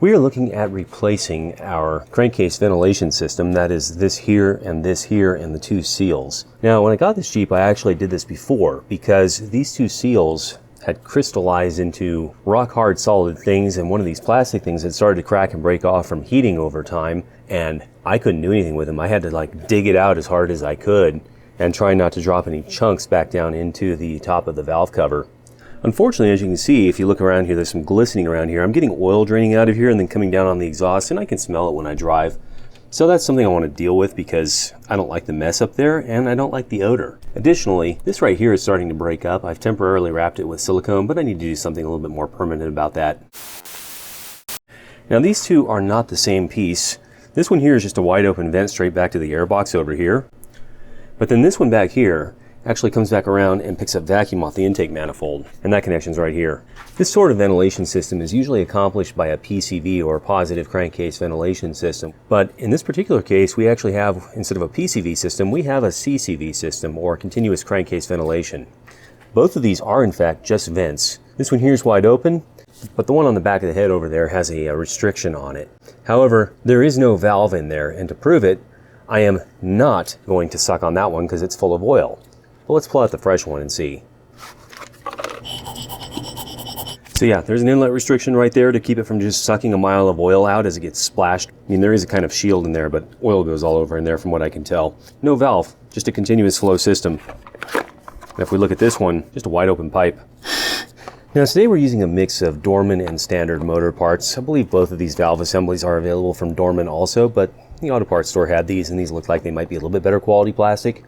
We are looking at replacing our crankcase ventilation system, that is this here, and the two seals. Now, when I got this Jeep, I actually did this before because these two seals had crystallized into rock hard solid things, and one of these plastic things had started to crack and break off from heating over time, and I couldn't do anything with them. I had to like dig it out as hard as I could and try not to drop any chunks back down into the top of the valve cover. Unfortunately, as you can see, if you look around here, there's some glistening around here. I'm getting oil draining out of here and then coming down on the exhaust, and I can smell it when I drive. So that's something I want to deal with because I don't like the mess up there and I don't like the odor. Additionally, this right here is starting to break up. I've temporarily wrapped it with silicone, but I need to do something a little bit more permanent about that. Now these two are not the same piece. This one here is just a wide open vent straight back to the airbox over here. But then this one back here actually comes back around and picks up vacuum off the intake manifold, and that connection's right here. This sort of ventilation system is usually accomplished by a PCV or positive crankcase ventilation system, but in this particular case we actually have, instead of a PCV system, we have a CCV system, or continuous crankcase ventilation. Both of these are in fact just vents. This one here is wide open, but the one on the back of the head over there has a restriction on it. However, there is no valve in there, and to prove it, I am not going to suck on that one because it's full of oil. Well, let's pull out the fresh one and see. So yeah, there's an inlet restriction right there to keep it from just sucking a mile of oil out as it gets splashed. I mean, there is a kind of shield in there, but oil goes all over in there from what I can tell. No valve, just a continuous flow system. And if we look at this one, just a wide open pipe. Now today we're using a mix of Dorman and standard motor parts. I believe both of these valve assemblies are available from Dorman also, but the auto parts store had these, and these look like they might be a little bit better quality plastic.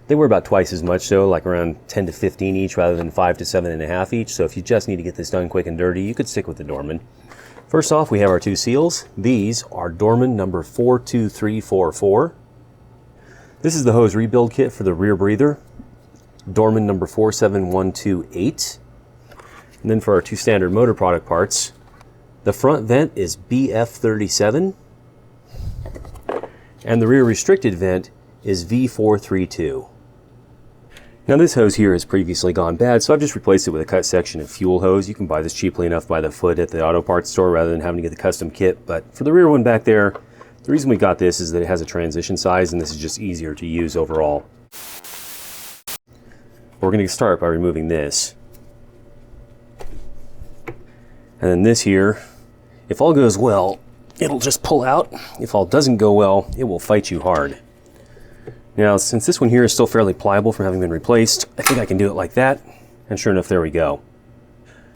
They were about twice as much, so like around 10 to 15 each rather than 5 to 7.5 each. So if you just need to get this done quick and dirty, you could stick with the Dorman. First off, we have our two seals. These are Dorman number 42344. This is the hose rebuild kit for the rear breather, Dorman number 47128. And then for our two standard motor product parts, the front vent is BF37, and the rear restricted vent is V432. Now this hose here has previously gone bad, so I've just replaced it with a cut section of fuel hose. You can buy this cheaply enough by the foot at the auto parts store rather than having to get the custom kit. But for the rear one back there, the reason we got this is that it has a transition size, and this is just easier to use overall. We're going to start by removing this. And then this here, if all goes well, it'll just pull out. If all doesn't go well, it will fight you hard. Now, since this one here is still fairly pliable from having been replaced, I think I can do it like that, and sure enough, there we go.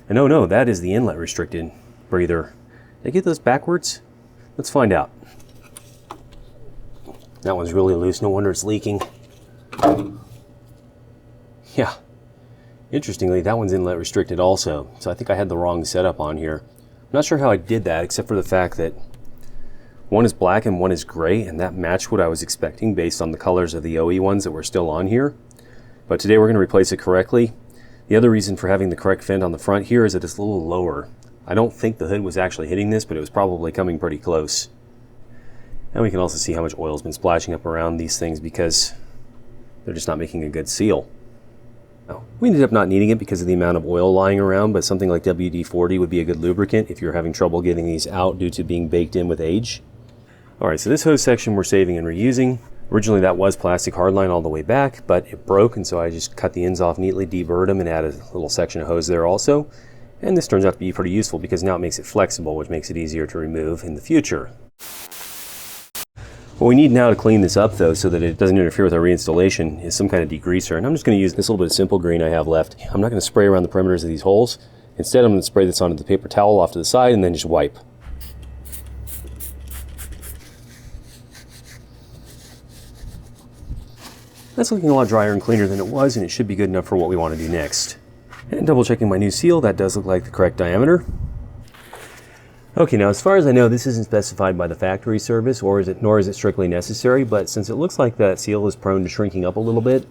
And oh no, that is the inlet restricted breather. Did I get those backwards? Let's find out. That one's really loose, no wonder it's leaking. Yeah, interestingly, that one's inlet restricted also, so I think I had the wrong setup on here. I'm not sure how I did that, except for the fact that one is black and one is gray, and that matched what I was expecting based on the colors of the OE ones that were still on here. But today we're going to replace it correctly. The other reason for having the correct vent on the front here is that it's a little lower. I don't think the hood was actually hitting this, but it was probably coming pretty close. And we can also see how much oil's been splashing up around these things because they're just not making a good seal. Now, we ended up not needing it because of the amount of oil lying around, but something like WD-40 would be a good lubricant if you're having trouble getting these out due to being baked in with age. Alright, so this hose section we're saving and reusing. Originally that was plastic hardline all the way back, but it broke, and so I just cut the ends off neatly, deburred them, and added a little section of hose there also. And this turns out to be pretty useful because now it makes it flexible, which makes it easier to remove in the future. What we need now to clean this up though, so that it doesn't interfere with our reinstallation, is some kind of degreaser. And I'm just going to use this little bit of simple green I have left. I'm not going to spray around the perimeters of these holes. Instead, I'm going to spray this onto the paper towel off to the side and then just wipe. That's looking a lot drier and cleaner than it was, and it should be good enough for what we want to do next. And double checking my new seal, that does look like the correct diameter. Okay, now as far as I know, this isn't specified by the factory service, nor is it strictly necessary, but since it looks like that seal is prone to shrinking up a little bit,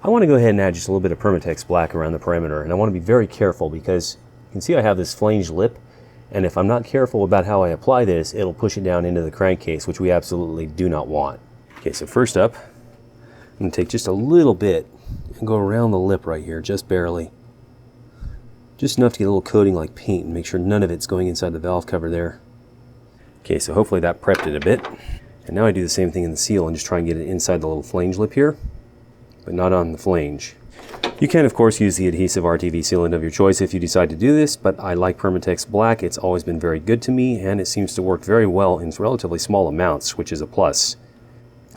I want to go ahead and add just a little bit of Permatex black around the perimeter, and I want to be very careful because you can see I have this flanged lip, and if I'm not careful about how I apply this, it'll push it down into the crankcase, which we absolutely do not want. Okay, so first up, I'm going to take just a little bit and go around the lip right here, just barely. Just enough to get a little coating like paint and make sure none of it's going inside the valve cover there. Okay, so hopefully that prepped it a bit. And now I do the same thing in the seal and just try and get it inside the little flange lip here, but not on the flange. You can, of course, use the adhesive RTV sealant of your choice if you decide to do this, but I like Permatex Black. It's always been very good to me, and it seems to work very well in relatively small amounts, which is a plus.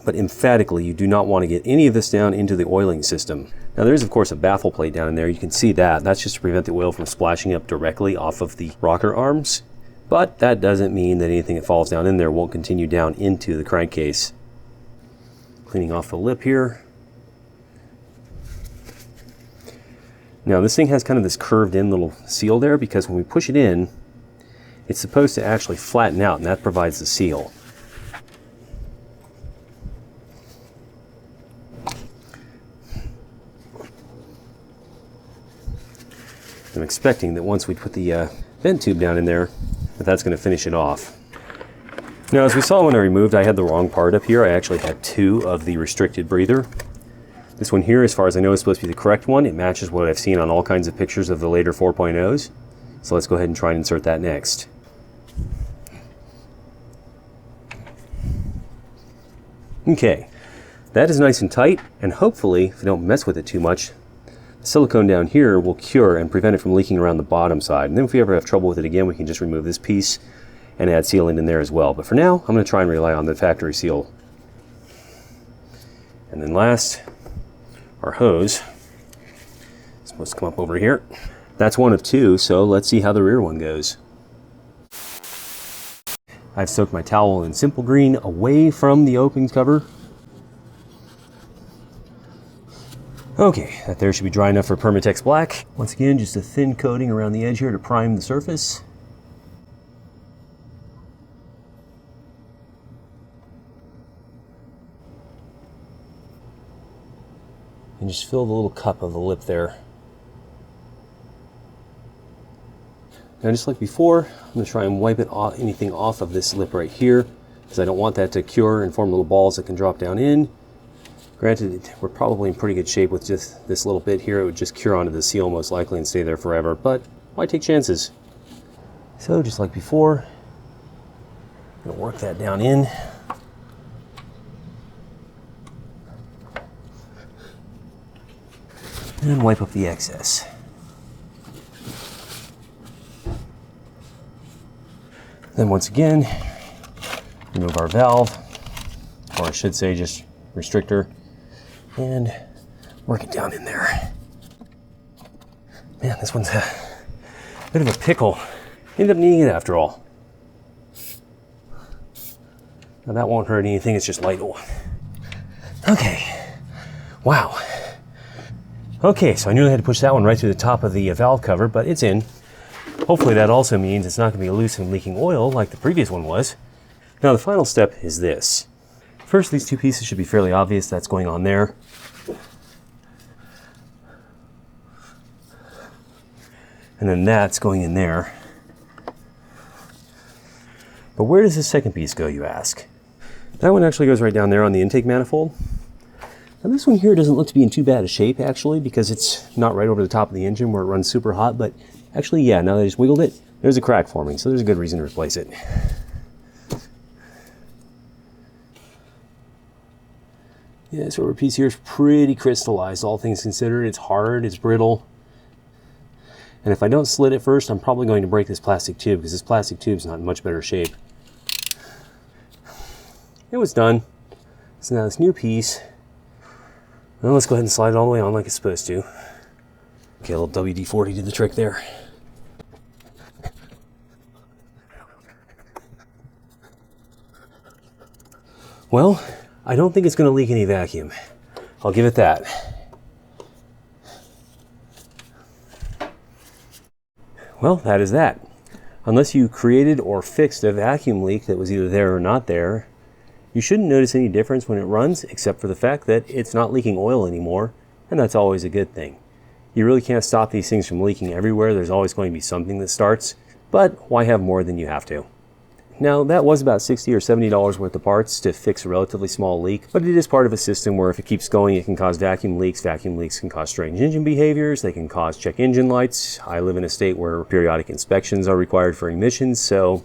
But emphatically, you do not want to get any of this down into the oiling system. Now, there is, of course, a baffle plate down in there. You can see that. That's just to prevent the oil from splashing up directly off of the rocker arms. But that doesn't mean that anything that falls down in there won't continue down into the crankcase. Cleaning off the lip here. Now this thing has kind of this curved in little seal there because when we push it in, it's supposed to actually flatten out, and that provides the seal. I'm expecting that once we put the vent tube down in there, that's going to finish it off. Now as we saw when I removed, I had the wrong part up here. I actually had 2 of the restricted breather. This one here, as far as I know, is supposed to be the correct one. It matches what I've seen on all kinds of pictures of the later 4.0s. So let's go ahead and try and insert that next. Okay, that is nice and tight, and hopefully, if we don't mess with it too much, the silicone down here will cure and prevent it from leaking around the bottom side. And then if we ever have trouble with it again, we can just remove this piece and add sealant in there as well. But for now, I'm going to try and rely on the factory seal. And then last, our hose. It's supposed to come up over here. That's one of 2, so let's see how the rear one goes. I've soaked my towel in simple green away from the open cover. Okay, that there should be dry enough for Permatex Black. Once again, just a thin coating around the edge here to prime the surface. And just fill the little cup of the lip there. Now just like before, I'm going to try and wipe anything off of this lip right here, because I don't want that to cure and form little balls that can drop down in. Granted, we're probably in pretty good shape with just this little bit here. It would just cure onto the seal most likely and stay there forever, but why take chances? So just like before, I'm going to work that down in. And wipe up the excess. Then once again, remove our valve, or I should say just restrictor, and work it down in there. Man, this one's a bit of a pickle. Ended up needing it after all. Now that won't hurt anything, it's just light oil. Okay, wow. Okay, so I knew I had to push that one right through the top of the valve cover, but it's in. Hopefully that also means it's not going to be loose and leaking oil like the previous one was. Now the final step is this. First, these 2 pieces should be fairly obvious. That's going on there. And then that's going in there. But where does this second piece go, you ask? That one actually goes right down there on the intake manifold. Now this one here doesn't look to be in too bad a shape actually, because it's not right over the top of the engine where it runs super hot, but actually yeah, now that I just wiggled it, there's a crack forming, so there's a good reason to replace it. Yeah, this rubber piece here is pretty crystallized, all things considered. It's hard, it's brittle. And if I don't slit it first, I'm probably going to break this plastic tube, because this plastic tube's not in much better shape. It was done. So now this new piece, well, let's go ahead and slide it all the way on like it's supposed to. Okay, a little WD-40 did the trick there. Well, I don't think it's going to leak any vacuum. I'll give it that. Well, that is that. Unless you created or fixed a vacuum leak that was either there or not there, you shouldn't notice any difference when it runs, except for the fact that it's not leaking oil anymore, and that's always a good thing. You really can't stop these things from leaking everywhere. There's always going to be something that starts, but why have more than you have to? Now, that was about $60 or $70 worth of parts to fix a relatively small leak, but it is part of a system where if it keeps going, it can cause vacuum leaks. Vacuum leaks can cause strange engine behaviors. They can cause check engine lights. I live in a state where periodic inspections are required for emissions, so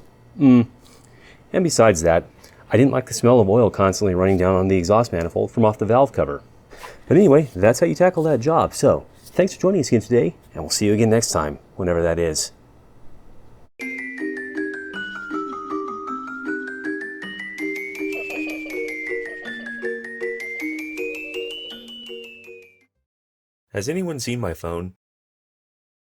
And besides that, I didn't like the smell of oil constantly running down on the exhaust manifold from off the valve cover. But anyway, that's how you tackle that job. So, thanks for joining us again today, and we'll see you again next time, whenever that is. Has anyone seen my phone?